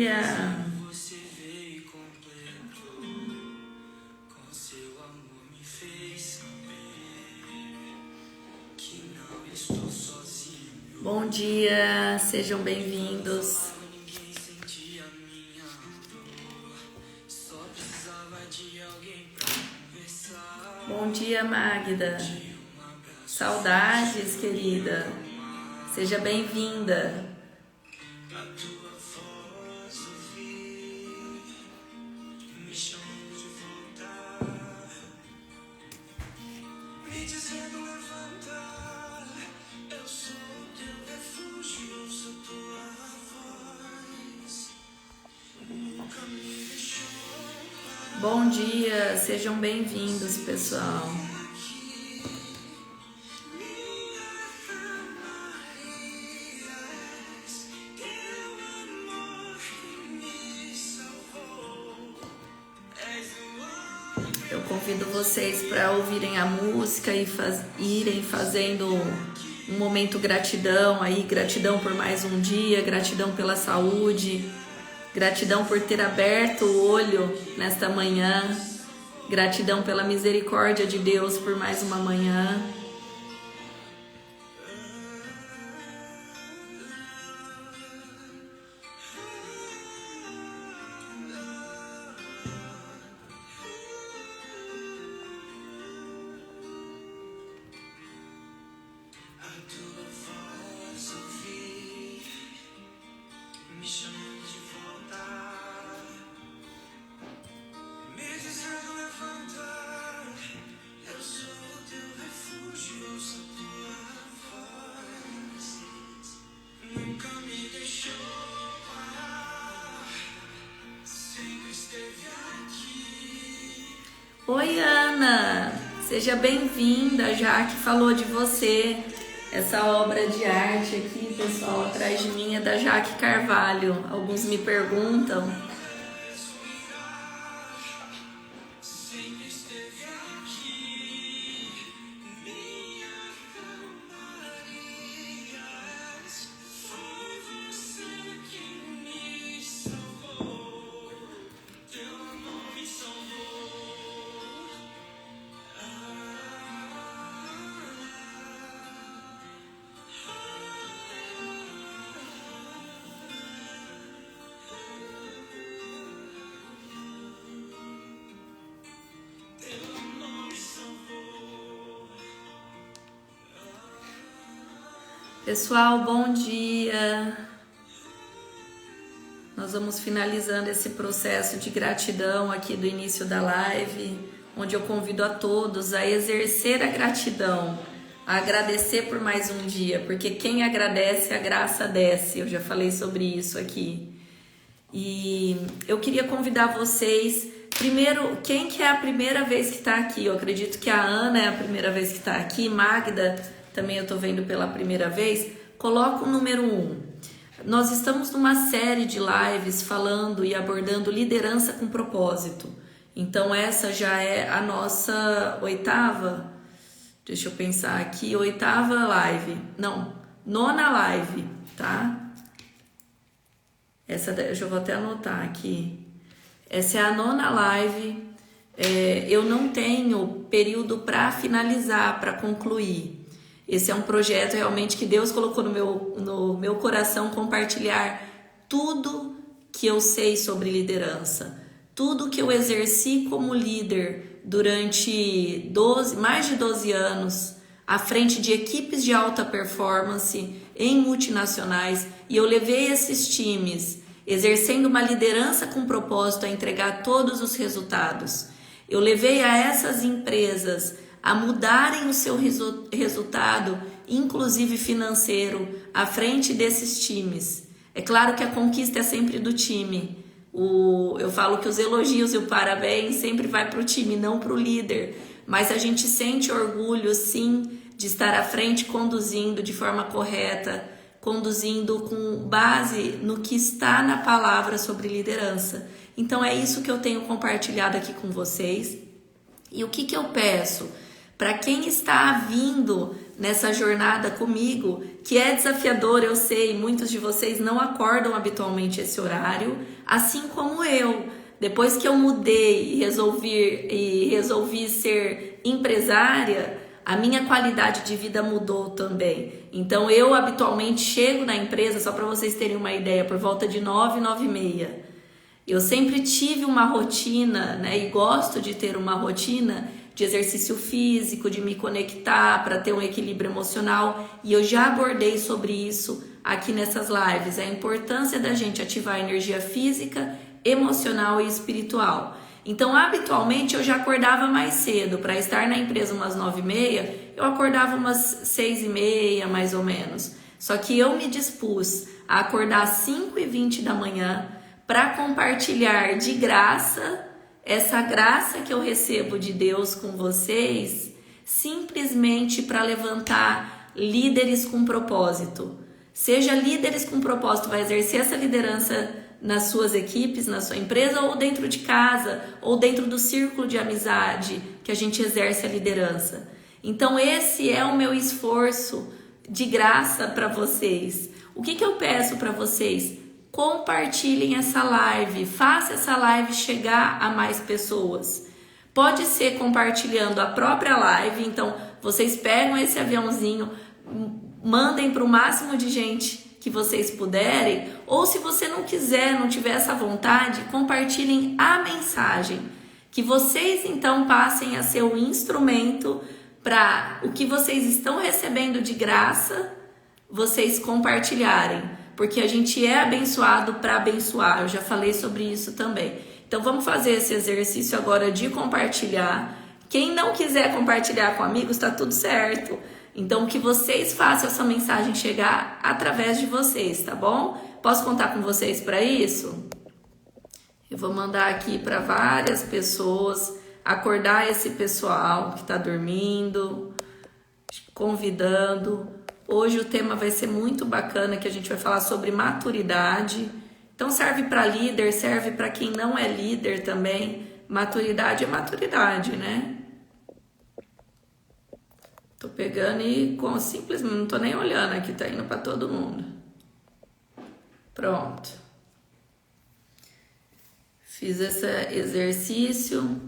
dia. Você veio e completou, com seu amor me fez saber que não estou sozinho. Bom dia, sejam bem-vindos. Ninguém sentia minha dor, só precisava de alguém pra conversar. Bom dia, Magda. Saudades, querida. Seja bem-vinda. A tua voz ouvi, me chamando de voltar, me dizendo levanta, eu sou teu refúgio, eu sou tua voz, nunca me deixou parar. Bom dia, sejam bem-vindos, pessoal. Eu convido vocês para ouvirem a música e irem fazendo um momento gratidão aí, gratidão por mais um dia, gratidão pela saúde, gratidão por ter aberto o olho nesta manhã, gratidão pela misericórdia de Deus por mais uma manhã. A tua voz ouvi, me chamando de voltar, me dizendo levanta, eu sou teu refúgio, eu sou tua voz, nunca me deixou parar, sempre esteve aqui. Oi, Ana! Seja bem-vinda, já que falou de você. Essa obra de arte aqui, pessoal, atrás de mim é da Jaque Carvalho. Alguns me perguntam. Sempre esteve aqui, minha calmaria, foi você que me salvou, teu amor me salvou. Pessoal, bom dia! Nós vamos finalizando esse processo de gratidão aqui do início da live, onde eu convido a todos a exercer a gratidão, a agradecer por mais um dia, porque quem agradece, a graça desce. Eu já falei sobre isso aqui. E eu queria convidar vocês, primeiro, quem que é a primeira vez que está aqui? Eu acredito que a Ana é a primeira vez que está aqui, Magda também eu estou vendo pela primeira vez. Coloca o número 1. Nós estamos numa série de lives falando e abordando liderança com propósito. Então essa já é a nossa oitava, deixa eu pensar aqui, oitava live, não, nona live, tá? Essa eu já vou até anotar aqui. Essa é a nona live. Eu não tenho período para finalizar, para concluir. Esse é um projeto realmente que Deus colocou no meu coração, compartilhar tudo que eu sei sobre liderança, tudo que eu exerci como líder durante mais de 12 anos, à frente de equipes de alta performance em multinacionais, e eu levei esses times exercendo uma liderança com propósito a entregar todos os resultados. Eu levei a essas empresas a mudarem o seu resultado, inclusive financeiro, à frente desses times. É claro que a conquista é sempre do time. Eu falo que os elogios e o parabéns sempre vai para o time, não para o líder. Mas a gente sente orgulho, sim, de estar à frente, conduzindo de forma correta, conduzindo com base no que está na palavra sobre liderança. Então é isso que eu tenho compartilhado aqui com vocês. E o que eu peço? Para quem está vindo nessa jornada comigo, que é desafiador, eu sei, muitos de vocês não acordam habitualmente esse horário, assim como eu. Depois que eu mudei e resolvi ser empresária, a minha qualidade de vida mudou também. Então eu habitualmente chego na empresa, só para vocês terem uma ideia, por volta de 9, 9h30. Eu sempre tive uma rotina, né, e gosto de ter uma rotina de exercício físico, de me conectar para ter um equilíbrio emocional, e eu já abordei sobre isso aqui nessas lives, a importância da gente ativar a energia física, emocional e espiritual. Então, habitualmente, eu já acordava mais cedo. Para estar na empresa umas 9h30, eu acordava umas 6h30, mais ou menos. Só que eu me dispus a acordar às 5h20 da manhã para compartilhar de graça essa graça que eu recebo de Deus com vocês, simplesmente para levantar líderes com propósito. Seja líderes com propósito, vai exercer essa liderança nas suas equipes, na sua empresa, ou dentro de casa, ou dentro do círculo de amizade que a gente exerce a liderança. Então esse é o meu esforço de graça para vocês. O que eu peço para vocês? Compartilhem essa live, faça essa live chegar a mais pessoas. Pode ser compartilhando a própria live, então vocês pegam esse aviãozinho, mandem para o máximo de gente que vocês puderem, ou se você não quiser, não tiver essa vontade, compartilhem a mensagem, que vocês então passem a ser o instrumento para o que vocês estão recebendo de graça, vocês compartilharem. Porque a gente é abençoado para abençoar. Eu já falei sobre isso também. Então vamos fazer esse exercício agora de compartilhar. Quem não quiser compartilhar com amigos, está tudo certo. Então que vocês façam essa mensagem chegar através de vocês, tá bom? Posso contar com vocês para isso? Eu vou mandar aqui para várias pessoas, acordar esse pessoal que está dormindo, convidando. Hoje o tema vai ser muito bacana, que a gente vai falar sobre maturidade. Então serve para líder, serve para quem não é líder também. Maturidade é maturidade, né? Tô pegando e simplesmente não tô nem olhando aqui, tá indo para todo mundo. Pronto. Fiz esse exercício.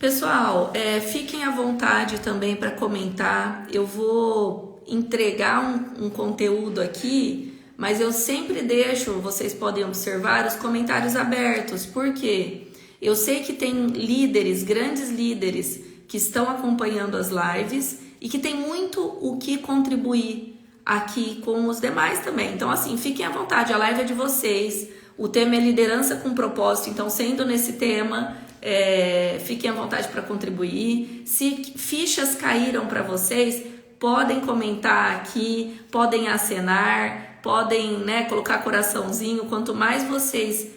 Pessoal, fiquem à vontade também para comentar. Eu vou entregar um conteúdo aqui, mas eu sempre deixo, vocês podem observar, os comentários abertos, porque eu sei que tem líderes, grandes líderes, que estão acompanhando as lives e que tem muito o que contribuir aqui com os demais também. Então, assim, fiquem à vontade, a live é de vocês, o tema é liderança com propósito, então, sendo nesse tema, fiquem à vontade para contribuir. Se fichas caíram para vocês, podem comentar aqui, podem acenar, podem, né, colocar coraçãozinho. Quanto mais vocês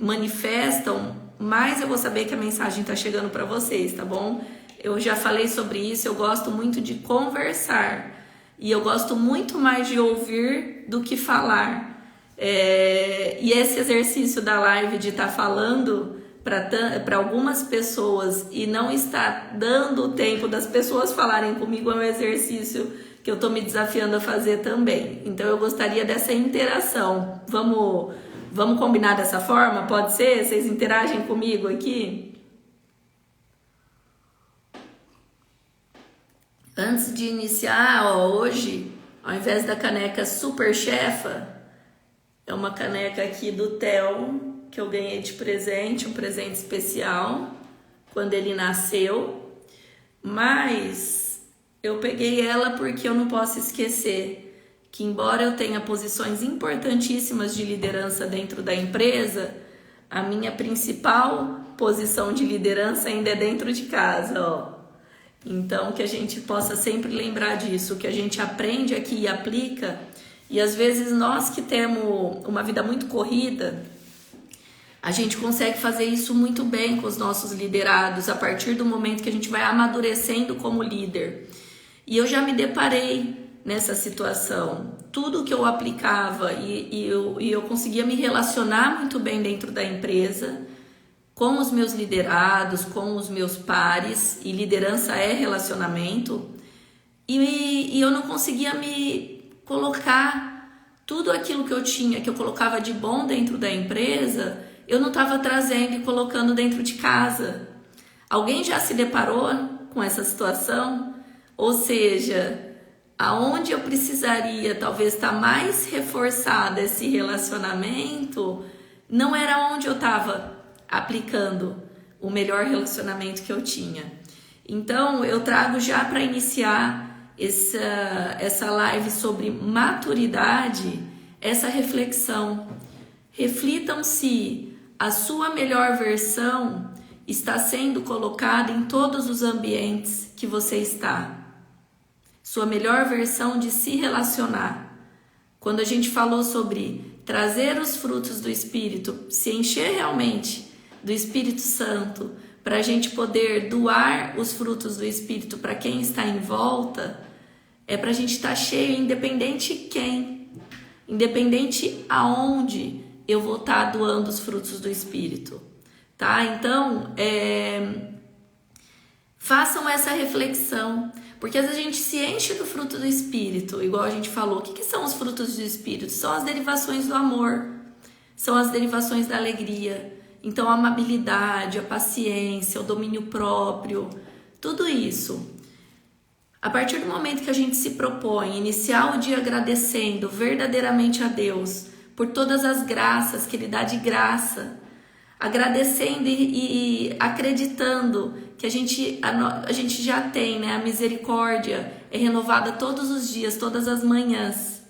manifestam, mais eu vou saber que a mensagem está chegando para vocês, tá bom? Eu já falei sobre isso, eu gosto muito de conversar e eu gosto muito mais de ouvir do que falar. E esse exercício da live de estar falando para algumas pessoas e não estar dando o tempo das pessoas falarem comigo é um exercício que eu estou me desafiando a fazer também. Então eu gostaria dessa interação. Vamos combinar dessa forma? Pode ser? Vocês interagem comigo aqui? Antes de iniciar, hoje, ao invés da caneca Super Chefa, é uma caneca aqui do Theo, que eu ganhei de presente, um presente especial, quando ele nasceu. Mas eu peguei ela porque eu não posso esquecer que, embora eu tenha posições importantíssimas de liderança dentro da empresa, a minha principal posição de liderança ainda é dentro de casa, ó. Então, que a gente possa sempre lembrar disso, que a gente aprende aqui e aplica. E às vezes nós que temos uma vida muito corrida, a gente consegue fazer isso muito bem com os nossos liderados, a partir do momento que a gente vai amadurecendo como líder. E eu já me deparei nessa situação. Tudo que eu aplicava e eu conseguia me relacionar muito bem dentro da empresa, com os meus liderados, com os meus pares, e liderança é relacionamento. e eu não conseguia me colocar tudo aquilo que eu tinha, que eu colocava de bom dentro da empresa, eu não estava trazendo e colocando dentro de casa. Alguém já se deparou com essa situação? Ou seja, aonde eu precisaria talvez estar mais reforçada esse relacionamento, não era onde eu estava aplicando o melhor relacionamento que eu tinha. Então eu trago já para iniciar essa live sobre maturidade, essa reflexão. Reflitam se a sua melhor versão está sendo colocada em todos os ambientes que você está. Sua melhor versão de se relacionar. Quando a gente falou sobre trazer os frutos do Espírito, se encher realmente do Espírito Santo, para a gente poder doar os frutos do Espírito para quem está em volta, é para a gente estar cheio, independente quem, independente aonde eu vou estar doando os frutos do Espírito, tá? Então, façam essa reflexão, porque às vezes a gente se enche do fruto do Espírito, igual a gente falou. O que são os frutos do Espírito? São as derivações do amor, são as derivações da alegria. Então, a amabilidade, a paciência, o domínio próprio, tudo isso. A partir do momento que a gente se propõe iniciar o dia agradecendo verdadeiramente a Deus por todas as graças que Ele dá de graça, agradecendo e acreditando que a gente já tem, né? A misericórdia é renovada todos os dias, todas as manhãs.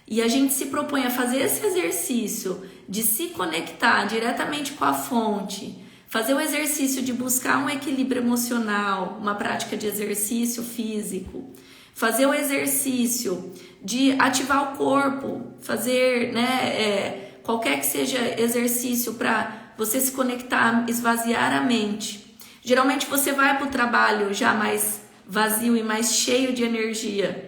E a gente se propõe a fazer esse exercício de se conectar diretamente com a fonte, fazer o exercício de buscar um equilíbrio emocional, uma prática de exercício físico, fazer o exercício de ativar o corpo, fazer, né, qualquer que seja exercício para você se conectar, esvaziar a mente. Geralmente você vai para o trabalho já mais vazio e mais cheio de energia.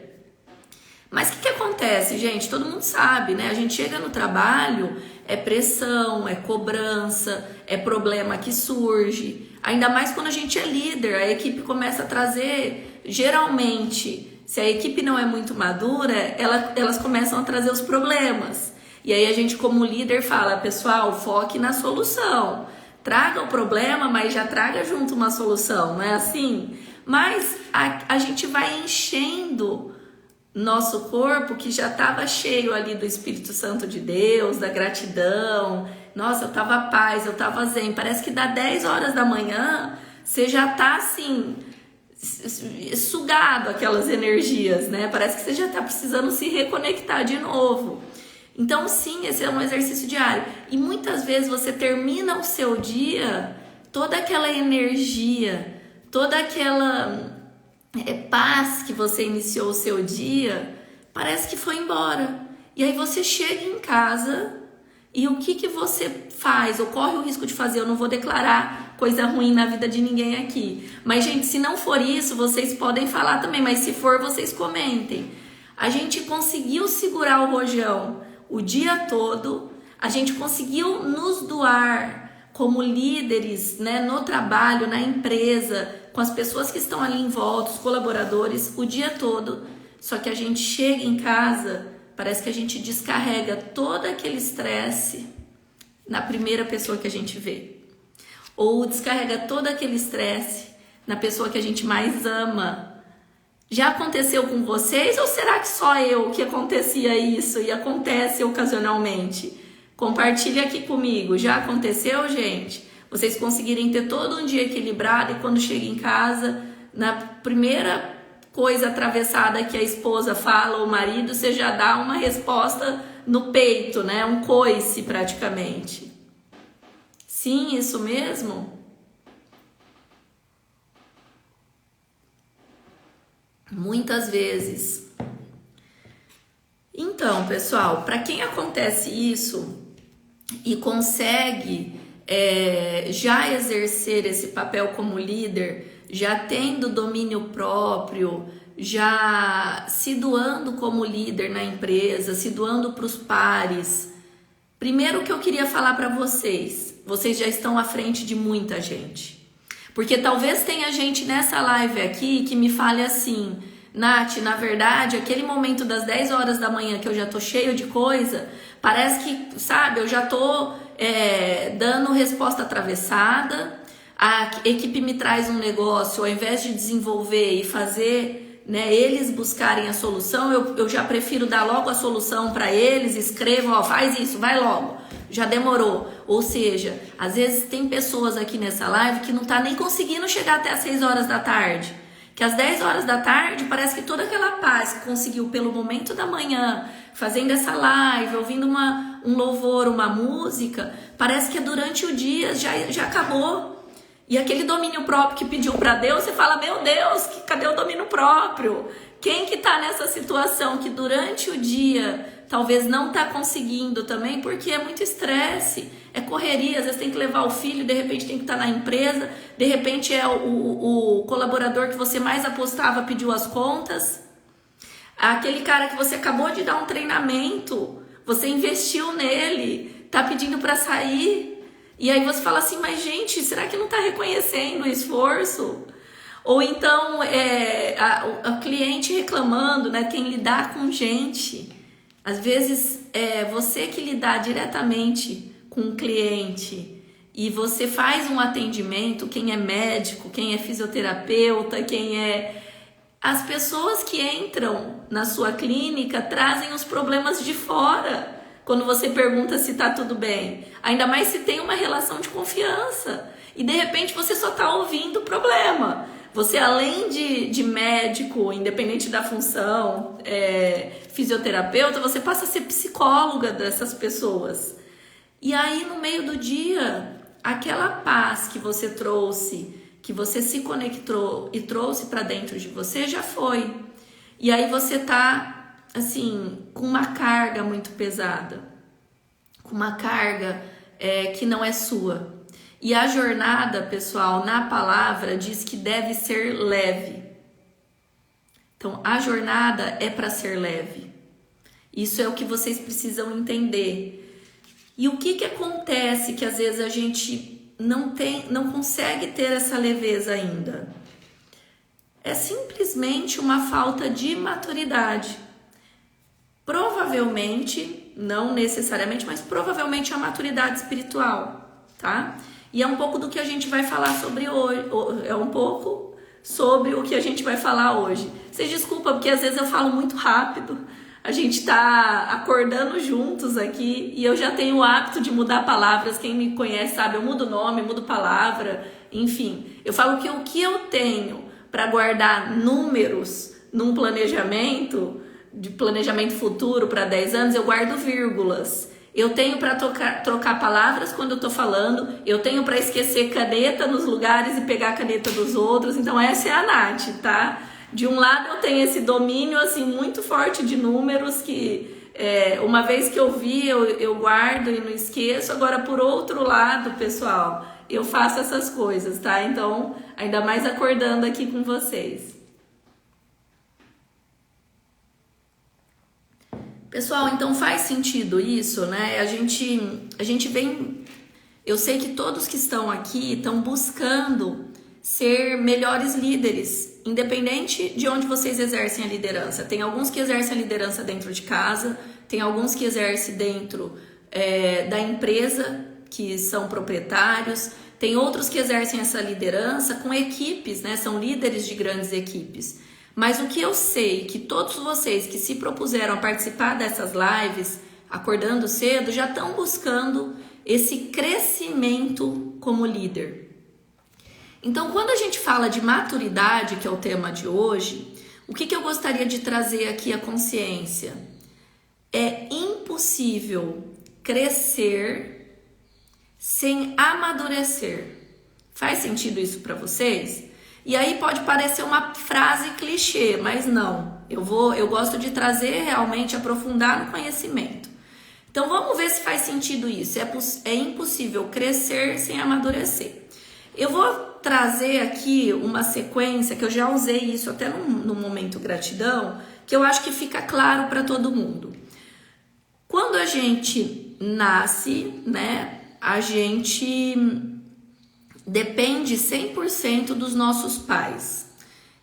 Mas o que acontece, gente? Todo mundo sabe, né? A gente chega no trabalho, é pressão, é cobrança, é problema que surge. Ainda mais quando a gente é líder, a equipe começa a trazer, geralmente, se a equipe não é muito madura, elas começam a trazer os problemas. E aí a gente, como líder, fala, pessoal, foque na solução. Traga o problema, mas já traga junto uma solução, não é assim? Mas a gente vai enchendo nosso corpo, que já estava cheio ali do Espírito Santo de Deus, da gratidão. Nossa, eu estava paz, eu estava zen. Parece que dá 10 horas da manhã, você já está assim, sugado aquelas energias, né? Parece que você já está precisando se reconectar de novo. Então, sim, esse é um exercício diário. E muitas vezes você termina o seu dia, toda aquela energia, toda aquela paz que você iniciou o seu dia, parece que foi embora. E aí você chega em casa e o que você faz? Ou corre o risco de fazer? Eu não vou declarar coisa ruim na vida de ninguém aqui. Mas, gente, se não for isso, vocês podem falar também. Mas se for, vocês comentem. A gente conseguiu segurar o rojão o dia todo. A gente conseguiu nos doar como líderes, né, no trabalho, na empresa, com as pessoas que estão ali em volta, os colaboradores, o dia todo. Só que a gente chega em casa, parece que a gente descarrega todo aquele estresse na primeira pessoa que a gente vê. Ou descarrega todo aquele estresse na pessoa que a gente mais ama. Já aconteceu com vocês? Ou será que só eu que acontecia isso e acontece ocasionalmente? Compartilha aqui comigo. Já aconteceu, gente? Vocês conseguirem ter todo um dia equilibrado e quando chega em casa, na primeira coisa atravessada que a esposa fala ou o marido, você já dá uma resposta no peito, né? Um coice praticamente. Sim, isso mesmo? Muitas vezes. Então, pessoal, para quem acontece isso e consegue já exercer esse papel como líder, já tendo domínio próprio, já se doando como líder na empresa, se doando para os pares. Primeiro o que eu queria falar para vocês já estão à frente de muita gente. Porque talvez tenha gente nessa live aqui que me fale assim, Nath, na verdade, aquele momento das 10 horas da manhã que eu já tô cheio de coisa, parece que, sabe, eu já tô dando resposta atravessada, a equipe me traz um negócio, ao invés de desenvolver e fazer, né, eles buscarem a solução, eu já prefiro dar logo a solução para eles, escrevam, ó, faz isso, vai logo, já demorou. Ou seja, às vezes tem pessoas aqui nessa live que não tá nem conseguindo chegar até as 6 horas da tarde, que às 10 horas da tarde parece que toda aquela paz que conseguiu pelo momento da manhã, fazendo essa live, ouvindo um louvor, uma música, parece que durante o dia já acabou. E aquele domínio próprio que pediu para Deus, você fala, meu Deus, cadê o domínio próprio? Quem que tá nessa situação que durante o dia talvez não tá conseguindo também, porque é muito estresse, é correria, às vezes tem que levar o filho, de repente tem que estar na empresa, de repente é o colaborador que você mais apostava pediu as contas, aquele cara que você acabou de dar um treinamento, você investiu nele, tá pedindo para sair, e aí você fala assim, mas gente, será que não tá reconhecendo o esforço? Ou então a cliente reclamando, né? Quem lidar com gente, às vezes você que lidar diretamente com o cliente e você faz um atendimento, quem é médico, quem é fisioterapeuta, as pessoas que entram na sua clínica trazem os problemas de fora. Quando você pergunta se tá tudo bem, ainda mais se tem uma relação de confiança e de repente você só tá ouvindo o problema. Você, além de médico, independente da função, fisioterapeuta, você passa a ser psicóloga dessas pessoas. E aí, no meio do dia, aquela paz que você trouxe, que você se conectou e trouxe para dentro de você, já foi. E aí você tá assim, com uma carga muito pesada, com uma carga que não é sua. E a jornada, pessoal, na palavra diz que deve ser leve. Então, a jornada é para ser leve. Isso é o que vocês precisam entender. E o que acontece que às vezes a gente não consegue ter essa leveza ainda? É simplesmente uma falta de maturidade. Provavelmente, não necessariamente, mas provavelmente a maturidade espiritual, tá? E é um pouco do que a gente vai falar sobre hoje, é um pouco sobre o que a gente vai falar hoje. Vocês desculpam, porque às vezes eu falo muito rápido, a gente tá acordando juntos aqui e eu já tenho o hábito de mudar palavras, quem me conhece sabe, eu mudo nome, mudo palavra, enfim. Eu falo que o que eu tenho para guardar números num planejamento, de planejamento futuro para 10 anos, eu guardo vírgulas. Eu tenho para trocar palavras quando eu tô falando, eu tenho para esquecer caneta nos lugares e pegar a caneta dos outros. Então essa é a Nath, tá? De um lado eu tenho esse domínio assim muito forte de números que uma vez que eu vi, eu guardo e não esqueço. Agora por outro lado, pessoal, eu faço essas coisas, tá? Então, ainda mais acordando aqui com vocês. Pessoal, então faz sentido isso, né? A gente vem... Eu sei que todos que estão aqui estão buscando ser melhores líderes, independente de onde vocês exercem a liderança. Tem alguns que exercem a liderança dentro de casa, tem alguns que exercem dentro da empresa, que são proprietários, tem outros que exercem essa liderança com equipes, né? São líderes de grandes equipes. Mas o que eu sei que todos vocês que se propuseram a participar dessas lives, acordando cedo, já estão buscando esse crescimento como líder. Então, quando a gente fala de maturidade, que é o tema de hoje, o que eu gostaria de trazer aqui à consciência? É impossível crescer sem amadurecer. Faz sentido isso para vocês? E aí pode parecer uma frase clichê, mas não. Eu gosto de trazer realmente, aprofundar no conhecimento. Então vamos ver se faz sentido isso. É impossível crescer sem amadurecer. Eu vou trazer aqui uma sequência, que eu já usei isso até no momento gratidão, que eu acho que fica claro para todo mundo. Quando a gente nasce, né, a gente depende 100% dos nossos pais.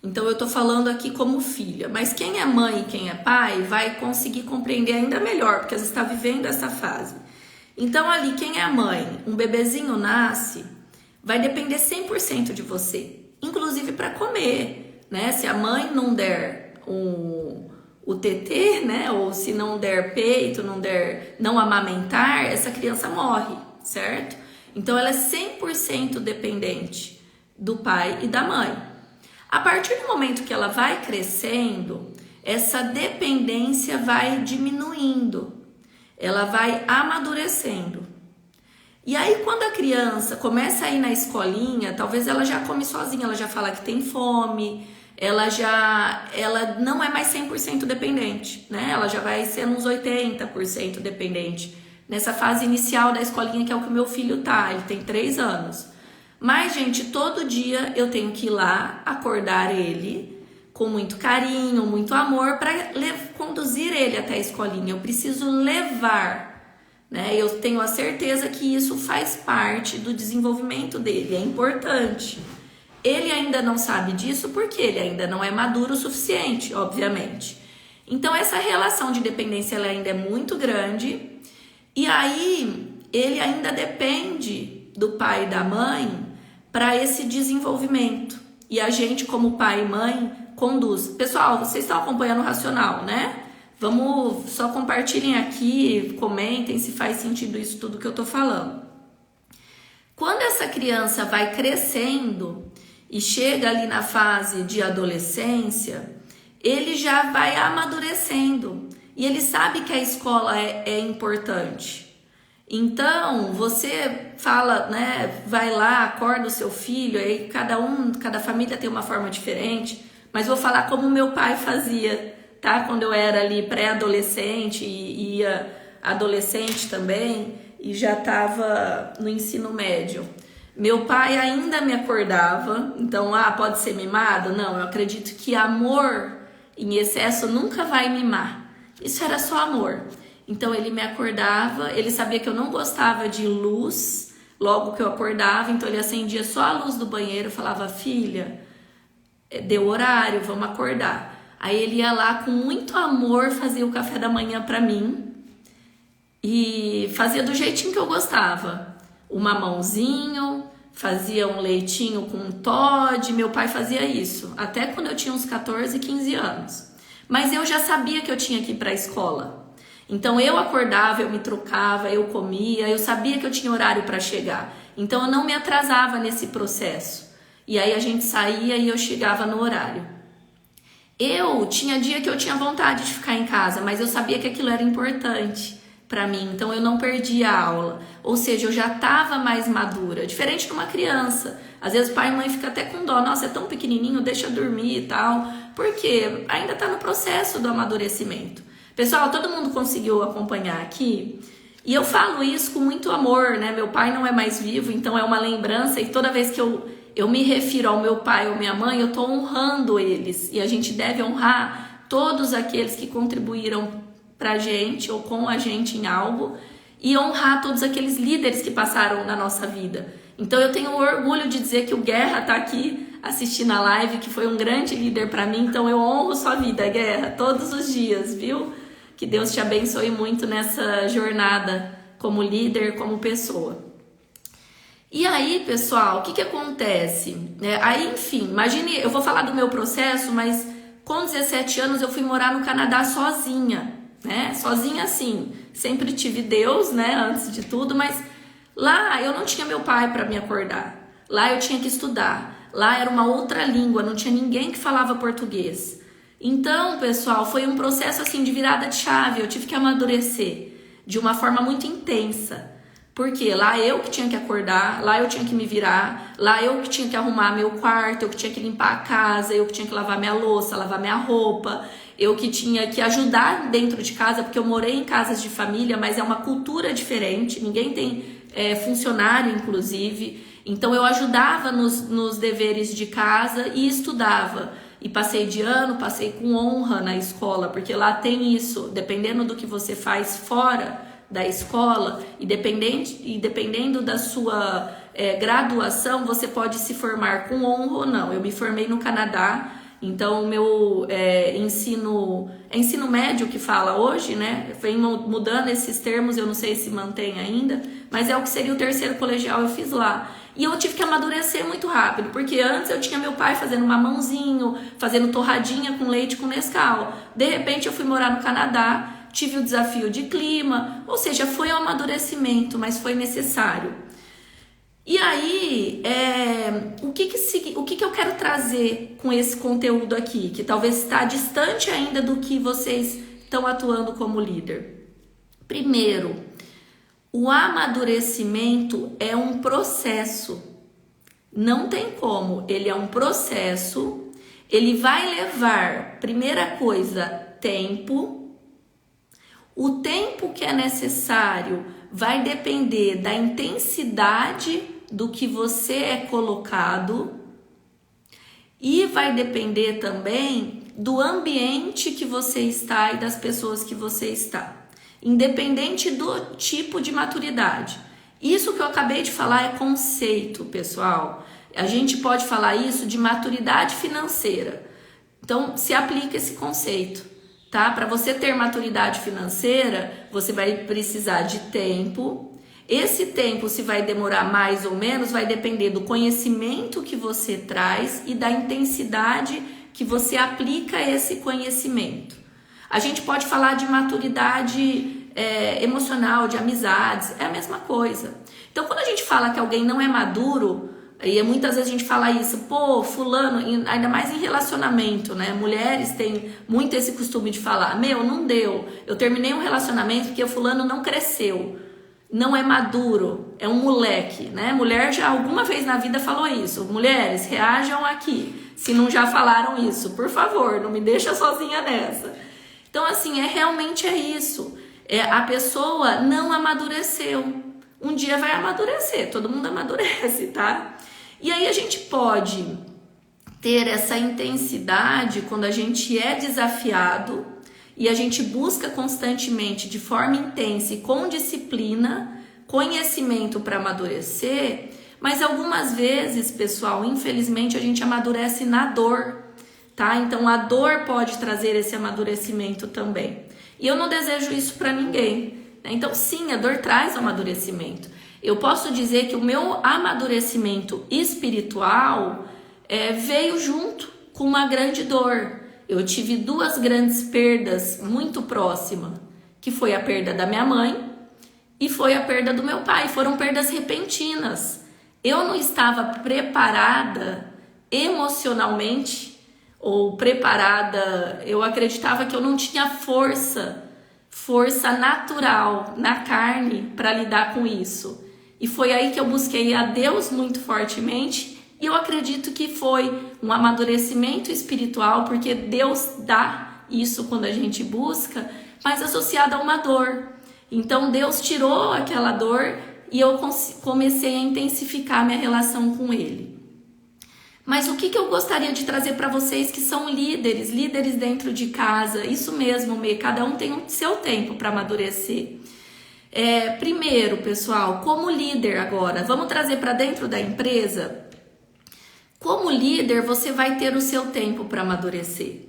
Então eu tô falando aqui como filha, mas quem é mãe e quem é pai vai conseguir compreender ainda melhor, porque você está vivendo essa fase. Então ali, quem é a mãe, um bebezinho nasce, vai depender 100% de você, inclusive para comer, né? Se a mãe não der o TT, né? Ou se não der peito, não amamentar, essa criança morre, certo? Então ela é 100% dependente do pai e da mãe. A partir do momento que ela vai crescendo, essa dependência vai diminuindo, ela vai amadurecendo. E aí quando a criança começa a ir na escolinha, talvez ela já come sozinha, ela já fala que tem fome, ela não é mais 100% dependente, né? Ela já vai ser uns 80% dependente. Nessa fase inicial da escolinha, que é o que o meu filho tá, ele tem 3 anos. Mas, gente, todo dia eu tenho que ir lá acordar ele com muito carinho, muito amor para conduzir ele até a escolinha. Eu preciso levar, né? Eu tenho a certeza que isso faz parte do desenvolvimento dele, é importante. Ele ainda não sabe disso porque ele ainda não é maduro o suficiente, obviamente. Então, essa relação de dependência ela ainda é muito grande e aí ele ainda depende do pai e da mãe para esse desenvolvimento. E a gente, como pai e mãe, conduz. Pessoal, vocês estão acompanhando o racional, né? Vamos, só compartilhem aqui, comentem se faz sentido isso tudo que eu tô falando. Quando essa criança vai crescendo e chega ali na fase de adolescência, ele já vai amadurecendo. E ele sabe que a escola é importante. Então, você fala, né, vai lá, acorda o seu filho, aí cada família tem uma forma diferente, mas vou falar como meu pai fazia, tá? Quando eu era ali pré-adolescente e ia adolescente também, e já estava no ensino médio. Meu pai ainda me acordava, então, pode ser mimado? Não, eu acredito que amor em excesso nunca vai mimar. Isso era só amor. Então ele me acordava, ele sabia que eu não gostava de luz, logo que eu acordava, então ele acendia só a luz do banheiro, falava, filha, deu horário, vamos acordar. Aí ele ia lá com muito amor, fazia o café da manhã pra mim e fazia do jeitinho que eu gostava. O mamãozinho, fazia um leitinho com Toddy, meu pai fazia isso, até quando eu tinha uns 14, 15 anos. Mas eu já sabia que eu tinha que ir pra escola. Então eu acordava, eu me trocava, eu comia, eu sabia que eu tinha horário para chegar. Então eu não me atrasava nesse processo. E aí a gente saía e eu chegava no horário. Eu tinha dia que eu tinha vontade de ficar em casa, mas eu sabia que aquilo era importante para mim. Então eu não perdia a aula. Ou seja, eu já estava mais madura, diferente de uma criança. Às vezes pai e mãe ficam até com dó. Nossa, é tão pequenininho, deixa eu dormir e tal. Porque ainda está no processo do amadurecimento. Pessoal, todo mundo conseguiu acompanhar aqui? E eu falo isso com muito amor, né? Meu pai não é mais vivo, então é uma lembrança. E toda vez que eu me refiro ao meu pai ou minha mãe, eu tô honrando eles. E a gente deve honrar todos aqueles que contribuíram pra gente ou com a gente em algo. E honrar todos aqueles líderes que passaram na nossa vida. Então eu tenho orgulho de dizer que o Guerra tá aqui assistindo a live, que foi um grande líder pra mim. Então eu honro sua vida, Guerra, todos os dias, viu? Que Deus te abençoe muito nessa jornada como líder, como pessoa. E aí, pessoal, o que acontece? Aí, enfim, imagine, eu vou falar do meu processo, mas com 17 anos eu fui morar no Canadá sozinha, né? Sozinha assim, sempre tive Deus, né, antes de tudo, mas lá eu não tinha meu pai para me acordar. Lá eu tinha que estudar. Lá era uma outra língua, não tinha ninguém que falava português. Então, pessoal, foi um processo assim de virada de chave, eu tive que amadurecer de uma forma muito intensa. Porque lá eu que tinha que acordar, lá eu tinha que me virar, lá eu que tinha que arrumar meu quarto, eu que tinha que limpar a casa, eu que tinha que lavar minha louça, lavar minha roupa, eu que tinha que ajudar dentro de casa, porque eu morei em casas de família, mas é uma cultura diferente, ninguém tem funcionário, inclusive. Então eu ajudava nos deveres de casa e estudava. E passei de ano, passei com honra na escola, porque lá tem isso, dependendo do que você faz fora da escola e dependendo da sua graduação, você pode se formar com honra ou não. Eu me formei no Canadá Então, o meu ensino médio que fala hoje, né? Vem mudando esses termos, eu não sei se mantém ainda, mas é o que seria o terceiro colegial, eu fiz lá. E eu tive que amadurecer muito rápido, porque antes eu tinha meu pai fazendo mamãozinho, fazendo torradinha com leite com Nescau. De repente eu fui morar no Canadá, tive o desafio de clima, ou seja, foi um amadurecimento, mas foi necessário. E aí, o que eu quero trazer com esse conteúdo aqui, que talvez está distante ainda do que vocês estão atuando como líder? Primeiro, o amadurecimento é um processo. Não tem como, ele é um processo, ele vai levar, primeira coisa, tempo. O tempo que é necessário vai depender da intensidade do que você é colocado e vai depender também do ambiente que você está e das pessoas que você está, independente do tipo de maturidade. Isso que eu acabei de falar é conceito, pessoal. A gente pode falar isso de maturidade financeira. Então, se aplica esse conceito, tá? Para você ter maturidade financeira, você vai precisar de tempo. Esse tempo, se vai demorar mais ou menos, vai depender do conhecimento que você traz e da intensidade que você aplica esse conhecimento. A gente pode falar de maturidade emocional, de amizades, é a mesma coisa. Então, quando a gente fala que alguém não é maduro, e muitas vezes a gente fala isso, pô, fulano, ainda mais em relacionamento, né? Mulheres têm muito esse costume de falar, não deu, eu terminei um relacionamento porque o fulano não cresceu. Não é maduro, é um moleque, né? Mulher já alguma vez na vida falou isso. Mulheres, reajam aqui, se não já falaram isso. Por favor, não me deixa sozinha nessa. Então, assim, realmente é isso. A pessoa não amadureceu. Um dia vai amadurecer, todo mundo amadurece, tá? E aí a gente pode ter essa intensidade quando a gente é desafiado e a gente busca constantemente, de forma intensa e com disciplina, conhecimento para amadurecer, mas algumas vezes, pessoal, infelizmente a gente amadurece na dor, tá? Então a dor pode trazer esse amadurecimento também. E eu não desejo isso para ninguém, né? Então sim, a dor traz amadurecimento. Eu posso dizer que o meu amadurecimento espiritual veio junto com uma grande dor. Eu tive duas grandes perdas muito próximas, que foi a perda da minha mãe e foi a perda do meu pai. Foram perdas repentinas. Eu não estava preparada emocionalmente ou preparada, eu acreditava que eu não tinha força natural na carne para lidar com isso. E foi aí que eu busquei a Deus muito fortemente. E eu acredito que foi um amadurecimento espiritual, porque Deus dá isso quando a gente busca, mas associado a uma dor. Então Deus tirou aquela dor e eu comecei a intensificar minha relação com Ele. Mas o que eu gostaria de trazer para vocês que são líderes dentro de casa, isso mesmo, cada um tem o seu tempo para amadurecer. Primeiro, pessoal, como líder agora, vamos trazer para dentro da empresa. Como líder, você vai ter o seu tempo para amadurecer.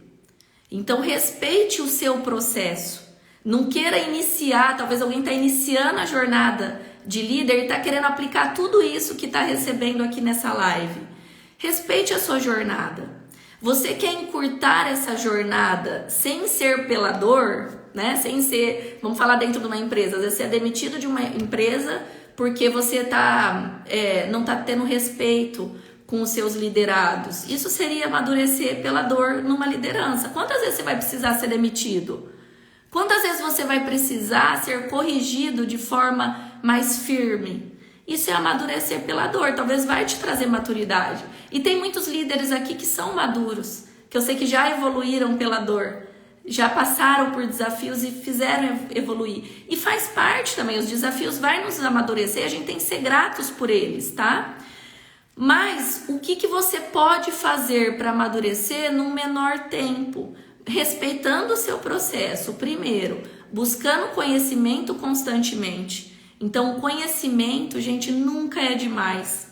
Então, respeite o seu processo. Não queira iniciar, talvez alguém está iniciando a jornada de líder e está querendo aplicar tudo isso que está recebendo aqui nessa live. Respeite a sua jornada. Você quer encurtar essa jornada sem ser pela dor, né? Sem ser, vamos falar dentro de uma empresa, às vezes você é demitido de uma empresa porque você não está tendo respeito com os seus liderados. Isso seria amadurecer pela dor numa liderança. Quantas vezes você vai precisar ser demitido? Quantas vezes você vai precisar ser corrigido de forma mais firme? Isso é amadurecer pela dor. Talvez vai te trazer maturidade. E tem muitos líderes aqui que são maduros, que eu sei que já evoluíram pela dor, já passaram por desafios e fizeram evoluir. E faz parte também, os desafios vão nos amadurecer, a gente tem que ser gratos por eles, tá? Mas o que você pode fazer para amadurecer num menor tempo? Respeitando o seu processo, primeiro, buscando conhecimento constantemente. Então, o conhecimento, gente, nunca é demais.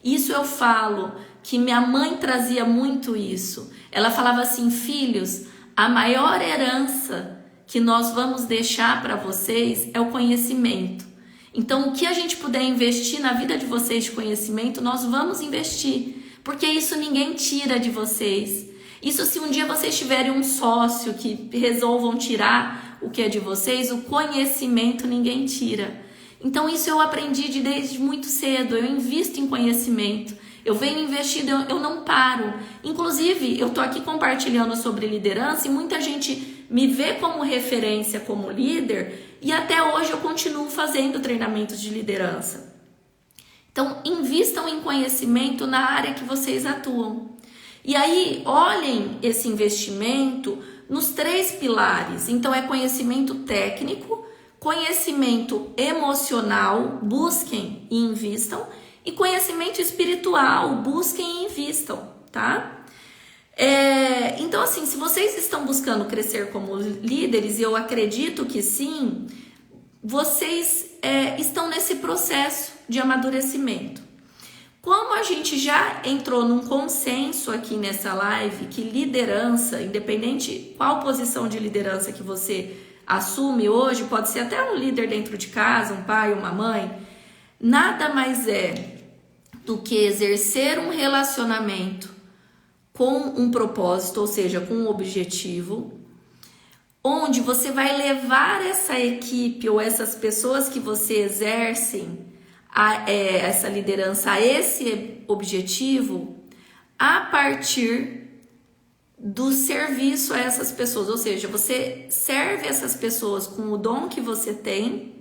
Isso eu falo, que minha mãe trazia muito isso. Ela falava assim: filhos, a maior herança que nós vamos deixar para vocês é o conhecimento. Então, o que a gente puder investir na vida de vocês de conhecimento, nós vamos investir, porque isso ninguém tira de vocês. Isso, se um dia vocês tiverem um sócio que resolvam tirar o que é de vocês, o conhecimento ninguém tira. Então, isso eu aprendi desde muito cedo. Eu invisto em conhecimento. Eu venho investindo, eu não paro. Inclusive, eu tô aqui compartilhando sobre liderança e muita gente me vê como referência, como líder, e até hoje eu continuo fazendo treinamentos de liderança. Então, invistam em conhecimento na área que vocês atuam. E aí, olhem esse investimento nos 3 pilares. Então, é conhecimento técnico, conhecimento emocional, busquem e invistam, e conhecimento espiritual, busquem e invistam, tá? Então, assim, se vocês estão buscando crescer como líderes, e eu acredito que sim, vocês estão nesse processo de amadurecimento. Como a gente já entrou num consenso aqui nessa live, que liderança, independente qual posição de liderança que você assume hoje, pode ser até um líder dentro de casa, um pai, uma mãe, nada mais é do que exercer um relacionamento com um propósito, ou seja, com um objetivo, onde você vai levar essa equipe ou essas pessoas que você exercem essa liderança a esse objetivo a partir do serviço a essas pessoas. Ou seja, você serve essas pessoas com o dom que você tem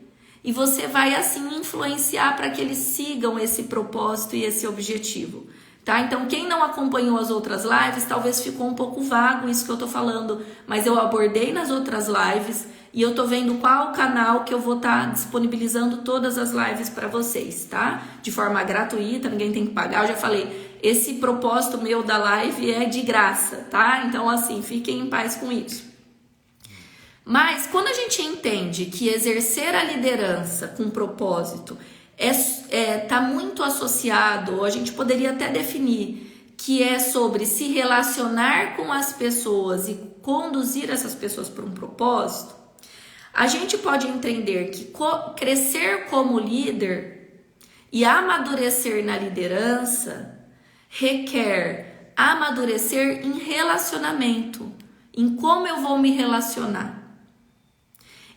e você vai assim influenciar para que eles sigam esse propósito e esse objetivo, tá? Então, quem não acompanhou as outras lives, talvez ficou um pouco vago isso que eu tô falando, mas eu abordei nas outras lives e eu tô vendo qual canal que eu vou estar disponibilizando todas as lives para vocês, tá? De forma gratuita, ninguém tem que pagar. Eu já falei, esse propósito meu da live é de graça, tá? Então, assim, fiquem em paz com isso. Mas quando a gente entende que exercer a liderança com propósito tá muito associado, ou a gente poderia até definir que é sobre se relacionar com as pessoas e conduzir essas pessoas para um propósito, a gente pode entender que crescer como líder e amadurecer na liderança requer amadurecer em relacionamento, em como eu vou me relacionar.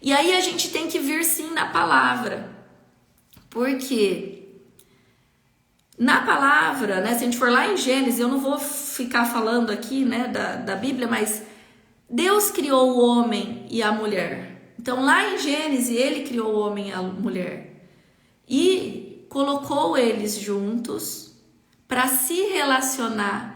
E aí a gente tem que vir sim na palavra, porque na palavra, né, se a gente for lá em Gênesis, eu não vou ficar falando aqui, né, da Bíblia, mas Deus criou o homem e a mulher. Então lá em Gênesis ele criou o homem e a mulher e colocou eles juntos para se relacionar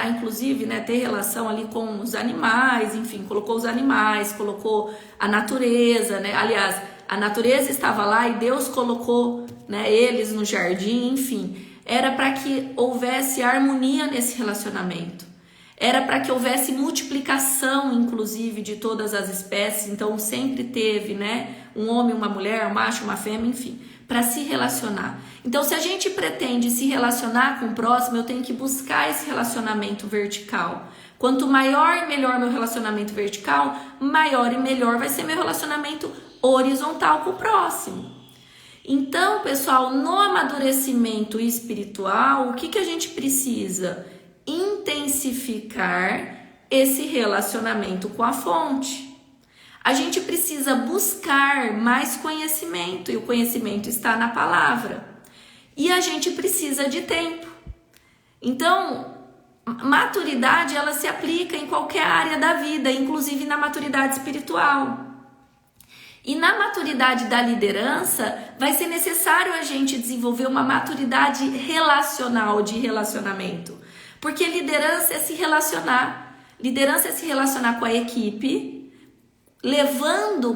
inclusive, né, ter relação ali com os animais, enfim, colocou os animais, colocou a natureza, né, aliás, a natureza estava lá e Deus colocou, né, eles no jardim, enfim, era para que houvesse harmonia nesse relacionamento, era para que houvesse multiplicação, inclusive, de todas as espécies, então sempre teve, né, um homem, uma mulher, um macho, uma fêmea, enfim, para se relacionar. Então, se a gente pretende se relacionar com o próximo, eu tenho que buscar esse relacionamento vertical. Quanto maior e melhor meu relacionamento vertical, maior e melhor vai ser meu relacionamento horizontal com o próximo. Então, pessoal, no amadurecimento espiritual, o que a gente precisa? Intensificar esse relacionamento com a fonte. A gente precisa buscar mais conhecimento, e o conhecimento está na palavra. E a gente precisa de tempo. Então, maturidade, ela se aplica em qualquer área da vida, inclusive na maturidade espiritual. E na maturidade da liderança, vai ser necessário a gente desenvolver uma maturidade relacional, de relacionamento. Porque liderança é se relacionar. Liderança é se relacionar com a equipe,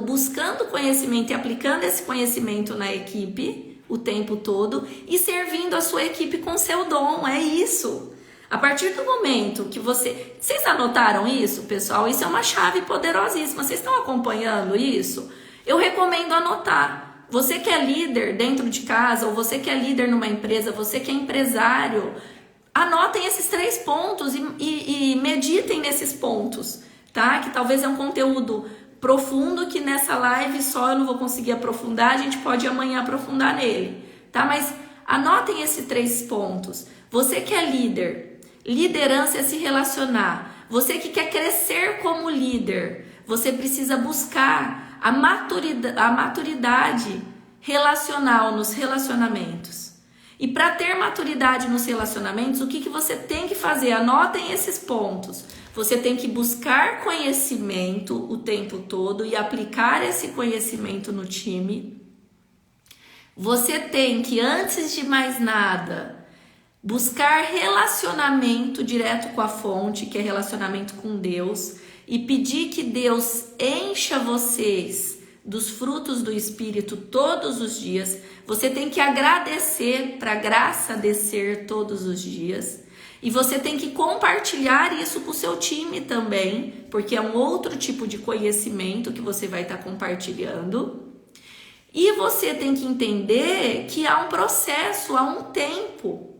buscando conhecimento e aplicando esse conhecimento na equipe o tempo todo e servindo a sua equipe com seu dom, é isso. A partir do momento que vocês anotaram isso, pessoal? Isso é uma chave poderosíssima, vocês estão acompanhando isso? Eu recomendo anotar. Você que é líder dentro de casa, ou você que é líder numa empresa, você que é empresário, anotem esses 3 pontos e meditem nesses pontos, tá? Que talvez é um conteúdo profundo que nessa live só eu não vou conseguir aprofundar, a gente pode amanhã aprofundar nele, tá? Mas anotem esses 3 pontos. Você que é líder, liderança é se relacionar. Você que quer crescer como líder, você precisa buscar a maturidade relacional nos relacionamentos. E para ter maturidade nos relacionamentos, o que você tem que fazer? Anotem esses pontos. Você tem que buscar conhecimento o tempo todo e aplicar esse conhecimento no time. Você tem que, antes de mais nada, buscar relacionamento direto com a fonte, que é relacionamento com Deus, e pedir que Deus encha vocês dos frutos do Espírito todos os dias. Você tem que agradecer para a graça descer todos os dias. E você tem que compartilhar isso com o seu time também, porque é um outro tipo de conhecimento que você vai estar compartilhando. E você tem que entender que há um processo, há um tempo.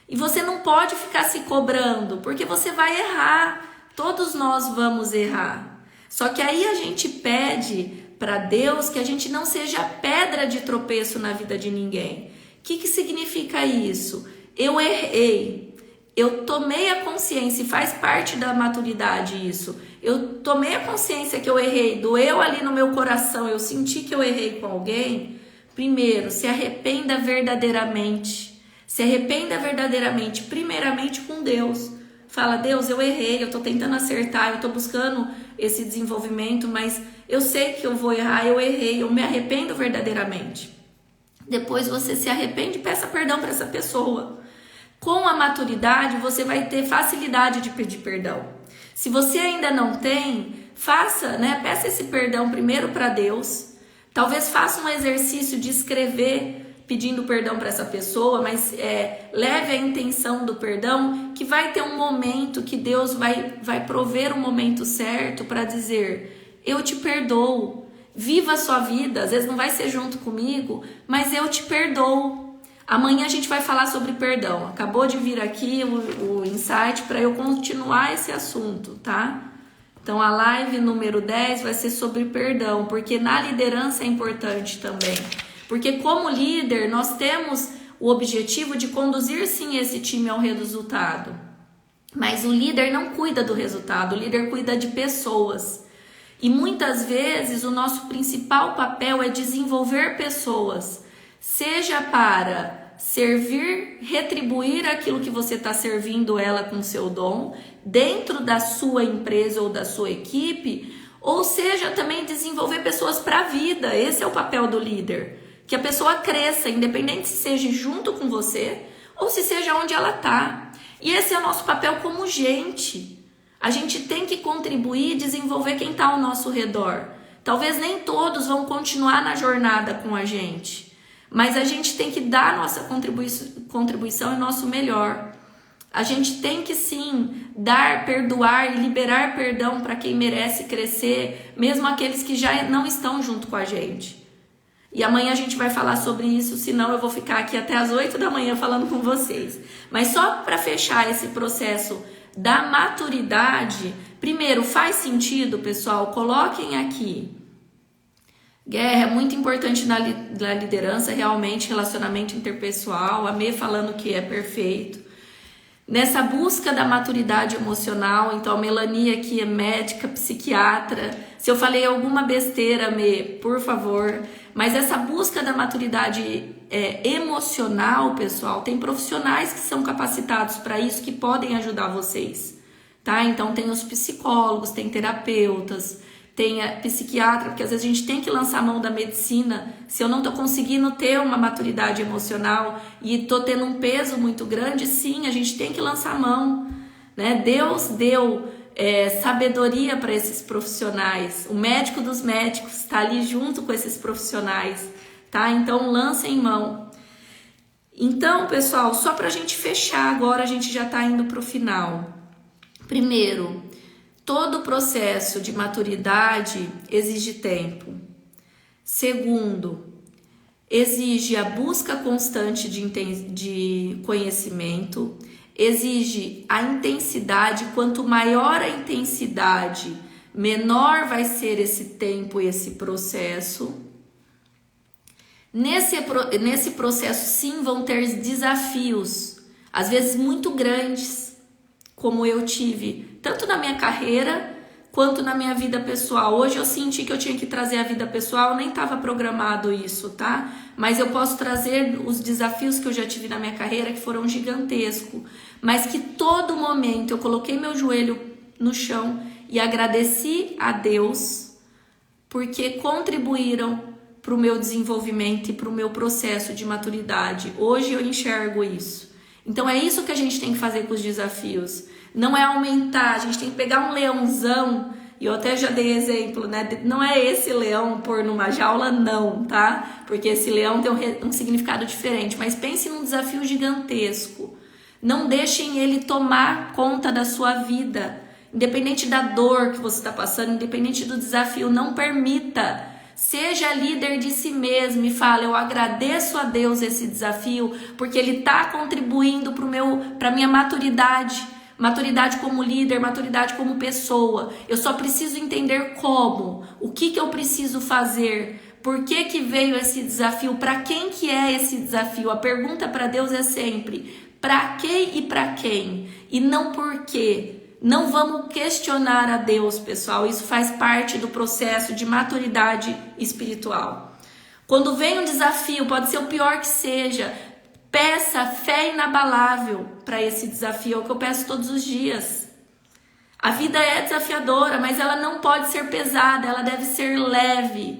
E você não pode ficar se cobrando, porque você vai errar. Todos nós vamos errar. Só que aí a gente pede para Deus que a gente não seja pedra de tropeço na vida de ninguém. O que significa isso? Eu errei. Eu tomei a consciência, e faz parte da maturidade isso. Eu tomei a consciência que eu errei, doeu ali no meu coração, eu senti que eu errei com alguém. Primeiro, se arrependa verdadeiramente. Se arrependa verdadeiramente, primeiramente com Deus. Fala, Deus, eu errei, eu tô tentando acertar, eu tô buscando esse desenvolvimento, mas eu sei que eu vou errar, eu errei, eu me arrependo verdadeiramente. Depois você se arrepende e peça perdão para essa pessoa. Com a maturidade, você vai ter facilidade de pedir perdão. Se você ainda não tem, peça esse perdão primeiro para Deus. Talvez faça um exercício de escrever pedindo perdão para essa pessoa, mas leve a intenção do perdão, que vai ter um momento que Deus vai prover um momento certo para dizer, eu te perdoo, viva a sua vida, às vezes não vai ser junto comigo, mas eu te perdoo. Amanhã a gente vai falar sobre perdão. Acabou de vir aqui o insight para eu continuar esse assunto, tá? Então a live número 10 vai ser sobre perdão, porque na liderança é importante também. Porque como líder, nós temos o objetivo de conduzir sim esse time ao resultado. Mas o líder não cuida do resultado, o líder cuida de pessoas. E muitas vezes o nosso principal papel é desenvolver pessoas. Seja para servir, retribuir aquilo que você está servindo ela com seu dom, dentro da sua empresa ou da sua equipe, ou seja também desenvolver pessoas para a vida. Esse é o papel do líder. Que a pessoa cresça, independente se seja junto com você ou se seja onde ela está. E esse é o nosso papel como gente. A gente tem que contribuir e desenvolver quem está ao nosso redor. Talvez nem todos vão continuar na jornada com a gente, mas a gente tem que dar a nossa contribuição e nosso melhor. A gente tem que sim dar, perdoar e liberar perdão para quem merece crescer, mesmo aqueles que já não estão junto com a gente. E amanhã a gente vai falar sobre isso, senão eu vou ficar aqui até as 8 da manhã falando com vocês. Mas só para fechar esse processo da maturidade, primeiro, faz sentido, pessoal? Coloquem aqui. Guerra é muito importante na liderança, realmente, relacionamento interpessoal. A Mê falando que é perfeito. Nessa busca da maturidade emocional, então a Melania aqui é médica, psiquiatra. Se eu falei alguma besteira, Mê, por favor. Mas essa busca da maturidade emocional, pessoal, tem profissionais que são capacitados para isso, que podem ajudar vocês, tá? Então tem os psicólogos, tem terapeutas, tem a psiquiatra, porque às vezes a gente tem que lançar a mão da medicina. Se eu não tô conseguindo ter uma maturidade emocional e tô tendo um peso muito grande, sim, a gente tem que lançar a mão, né? Deus deu sabedoria para esses profissionais. O médico dos médicos está ali junto com esses profissionais, tá? Então lancem mão. Então, pessoal, só para a gente fechar agora, a gente já está indo para o final. Primeiro, todo o processo de maturidade exige tempo. Segundo, exige a busca constante de conhecimento, exige a intensidade. Quanto maior a intensidade, menor vai ser esse tempo, esse processo. Nesse processo, sim, vão ter desafios, às vezes muito grandes, como eu tive, tanto na minha carreira quanto na minha vida pessoal. Hoje eu senti que eu tinha que trazer a vida pessoal, nem estava programado isso, tá? Mas eu posso trazer os desafios que eu já tive na minha carreira, que foram gigantescos, mas que todo momento eu coloquei meu joelho no chão e agradeci a Deus, porque contribuíram para o meu desenvolvimento e para o meu processo de maturidade. Hoje eu enxergo isso. Então é isso que a gente tem que fazer com os desafios. Não é aumentar, a gente tem que pegar um leãozão, e eu até já dei exemplo, né? Não é esse leão pôr numa jaula, não, tá? Porque esse leão tem um significado diferente, mas pense num desafio gigantesco. Não deixem ele tomar conta da sua vida, independente da dor que você está passando, independente do desafio, não permita. Seja líder de si mesmo e fala: eu agradeço a Deus esse desafio, porque ele está contribuindo para a minha maturidade. Maturidade como líder, maturidade como pessoa. Eu só preciso entender como, o que eu preciso fazer, por que veio esse desafio, para quem que é esse desafio. A pergunta para Deus é sempre: para quem e para quem? E não por quê. Não vamos questionar a Deus, pessoal. Isso faz parte do processo de maturidade espiritual. Quando vem um desafio, pode ser o pior que seja, peça fé inabalável para esse desafio. É o que eu peço todos os dias. A vida é desafiadora, mas ela não pode ser pesada, ela deve ser leve.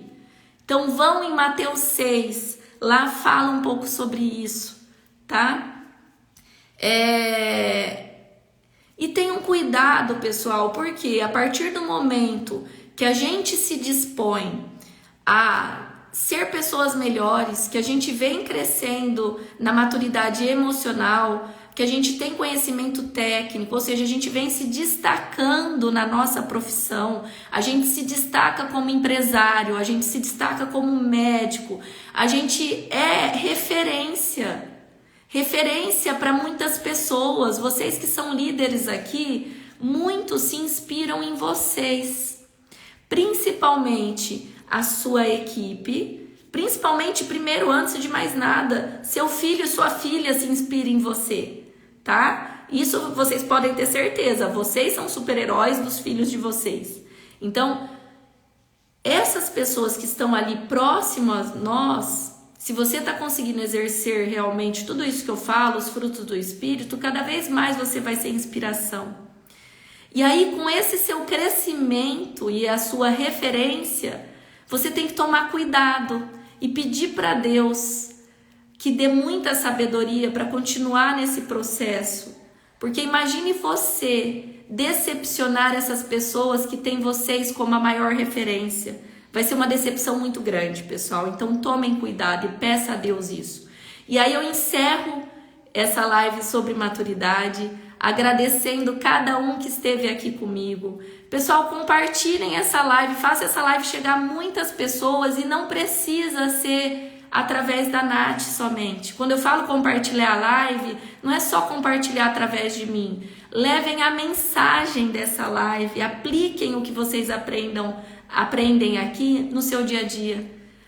Então vão em Mateus 6, lá fala um pouco sobre isso, tá? E tenham cuidado, pessoal, porque a partir do momento que a gente se dispõe a ser pessoas melhores, que a gente vem crescendo na maturidade emocional, que a gente tem conhecimento técnico, ou seja, a gente vem se destacando na nossa profissão, a gente se destaca como empresário, a gente se destaca como médico, a gente é referência para muitas pessoas. Vocês que são líderes aqui, muitos se inspiram em vocês, principalmente a sua equipe, principalmente primeiro, antes de mais nada, seu filho e sua filha se inspirem em você, tá? Isso vocês podem ter certeza, vocês são super-heróis dos filhos de vocês. Então, essas pessoas que estão ali próximas a nós, se você está conseguindo exercer realmente tudo isso que eu falo, os frutos do Espírito, cada vez mais você vai ser inspiração. E aí, com esse seu crescimento e a sua referência, você tem que tomar cuidado e pedir para Deus que dê muita sabedoria para continuar nesse processo. Porque imagine você decepcionar essas pessoas que têm vocês como a maior referência. Vai ser uma decepção muito grande, pessoal. Então tomem cuidado e peça a Deus isso. E aí eu encerro essa live sobre maturidade, agradecendo cada um que esteve aqui comigo. Pessoal, compartilhem essa live, faça essa live chegar a muitas pessoas e não precisa ser através da Nath somente. Quando eu falo compartilhar a live, não é só compartilhar através de mim. Levem a mensagem dessa live, apliquem o que vocês aprendem aqui no seu dia a dia.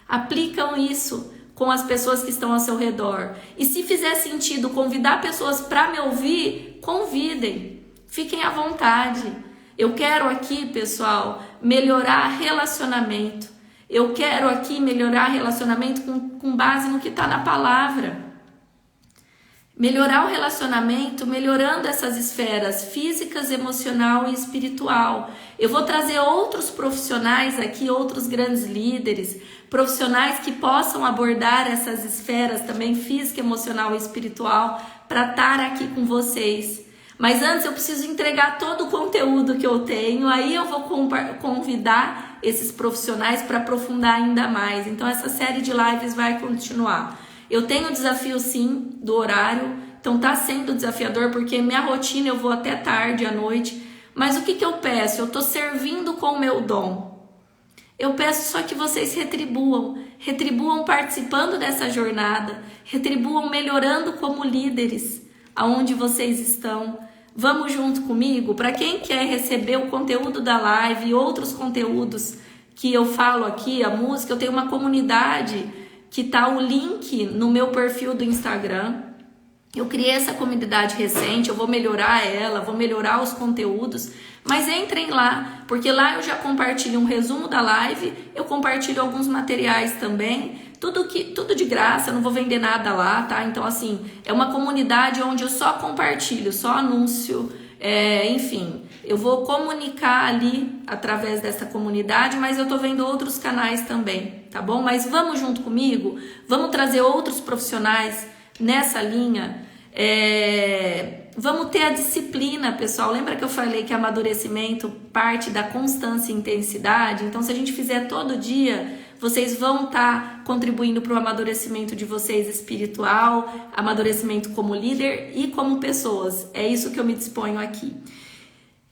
Aplicam isso com as pessoas que estão ao seu redor. E se fizer sentido convidar pessoas para me ouvir, convidem. Fiquem à vontade. Eu quero aqui, pessoal, melhorar relacionamento. Eu quero aqui melhorar relacionamento com base no que está na palavra. Melhorar o relacionamento, melhorando essas esferas físicas, emocional e espiritual. Eu vou trazer outros profissionais aqui, outros grandes líderes, profissionais que possam abordar essas esferas também física, emocional e espiritual para estar aqui com vocês. Mas antes eu preciso entregar todo o conteúdo que eu tenho, aí eu vou convidar esses profissionais para aprofundar ainda mais. Então essa série de lives vai continuar. Eu tenho desafio sim do horário, então tá sendo desafiador porque minha rotina eu vou até tarde à noite, mas o que eu peço? Eu tô servindo com o meu dom. Eu peço só que vocês retribuam participando dessa jornada, retribuam melhorando como líderes, aonde vocês estão. Vamos junto comigo? Para quem quer receber o conteúdo da live e outros conteúdos que eu falo aqui, a música, eu tenho uma comunidade que tá o link no meu perfil do Instagram. Eu criei essa comunidade recente, eu vou melhorar ela, vou melhorar os conteúdos, mas entrem lá, porque lá eu já compartilho um resumo da live, eu compartilho alguns materiais também, tudo de graça, eu não vou vender nada lá, tá? Então, assim, é uma comunidade onde eu só compartilho, só anúncio, enfim, eu vou comunicar ali através dessa comunidade, mas eu tô vendo outros canais também, tá bom? Mas vamos junto comigo, vamos trazer outros profissionais nessa linha. Vamos ter a disciplina, pessoal. Lembra que eu falei que amadurecimento parte da constância e intensidade? Então, se a gente fizer todo dia, vocês vão estar contribuindo para o amadurecimento de vocês espiritual, amadurecimento como líder e como pessoas. É isso que eu me disponho aqui.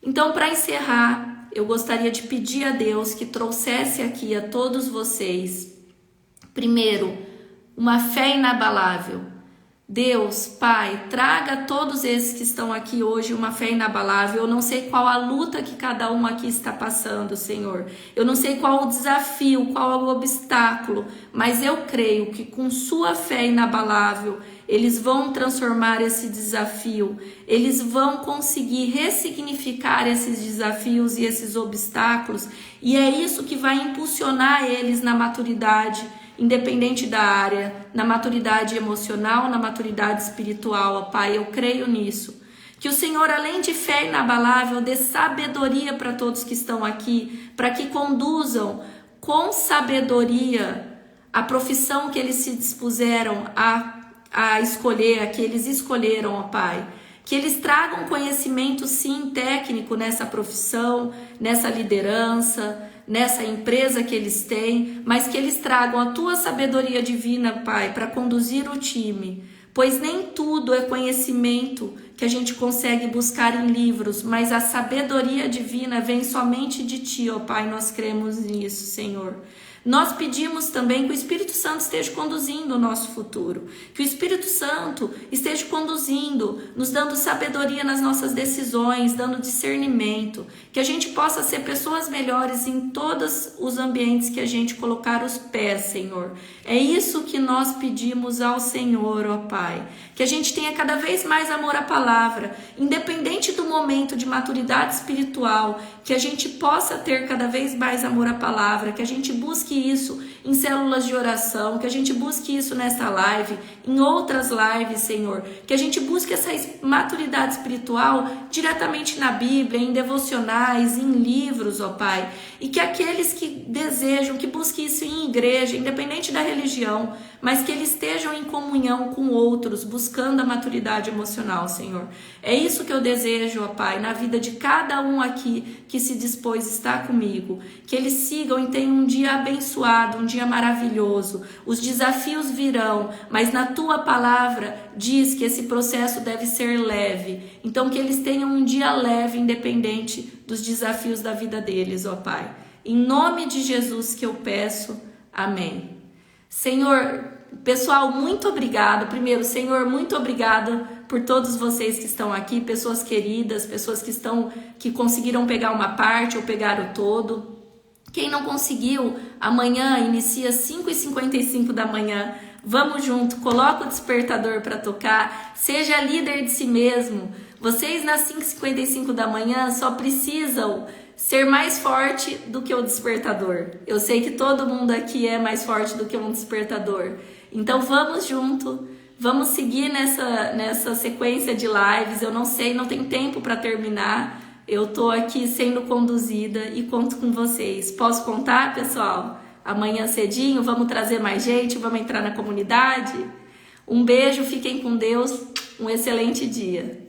Então, para encerrar, eu gostaria de pedir a Deus que trouxesse aqui a todos vocês, primeiro, uma fé inabalável. Deus, Pai, traga a todos esses que estão aqui hoje uma fé inabalável. Eu não sei qual a luta que cada um aqui está passando, Senhor. Eu não sei qual o desafio, qual o obstáculo, mas eu creio que com sua fé inabalável, eles vão transformar esse desafio. Eles vão conseguir ressignificar esses desafios e esses obstáculos. E é isso que vai impulsionar eles na maturidade, independente da área, na maturidade emocional, na maturidade espiritual, ó Pai, eu creio nisso. Que o Senhor, além de fé inabalável, dê sabedoria para todos que estão aqui, para que conduzam com sabedoria a profissão que eles se dispuseram a escolher, a que eles escolheram, ó Pai. Que eles tragam conhecimento, sim, técnico nessa profissão, nessa liderança, nessa empresa que eles têm, mas que eles tragam a tua sabedoria divina, Pai, para conduzir o time, pois nem tudo é conhecimento que a gente consegue buscar em livros, mas a sabedoria divina vem somente de ti, ó Pai, nós cremos nisso, Senhor. Nós pedimos também que o Espírito Santo esteja conduzindo o nosso futuro, que o Espírito Santo esteja conduzindo, nos dando sabedoria nas nossas decisões, dando discernimento, que a gente possa ser pessoas melhores em todos os ambientes que a gente colocar os pés, Senhor. É isso que nós pedimos ao Senhor, ó Pai, que a gente tenha cada vez mais amor à palavra, independente do momento de maturidade espiritual, que a gente possa ter cada vez mais amor à palavra, que a gente busque isso em células de oração, que a gente busque isso nessa live, em outras lives, Senhor, que a gente busque essa maturidade espiritual diretamente na Bíblia, em devocionais, em livros, ó Pai, e que aqueles que desejam, que busquem isso em igreja, independente da religião, mas que eles estejam em comunhão com outros, buscando a maturidade emocional, Senhor. É isso que eu desejo, ó Pai, na vida de cada um aqui que se dispôs a estar comigo, que eles sigam e tenham um dia abençoado, um dia maravilhoso. Os desafios virão, mas na tua palavra diz que esse processo deve ser leve. Então que eles tenham um dia leve, independente dos desafios da vida deles, ó Pai. Em nome de Jesus que eu peço, amém. Senhor, pessoal, muito obrigado. Primeiro, Senhor, muito obrigado por todos vocês que estão aqui, pessoas queridas, pessoas que conseguiram pegar uma parte ou pegar o todo. Quem não conseguiu, amanhã inicia 5h55 da manhã. Vamos junto, coloca o despertador para tocar, seja líder de si mesmo. Vocês nas 5h55 da manhã só precisam ser mais forte do que o despertador. Eu sei que todo mundo aqui é mais forte do que um despertador. Então vamos junto, vamos seguir nessa sequência de lives. Eu não sei, não tem tempo para terminar. Eu tô aqui sendo conduzida e conto com vocês. Posso contar, pessoal? Amanhã cedinho, vamos trazer mais gente, vamos entrar na comunidade? Um beijo, fiquem com Deus, um excelente dia.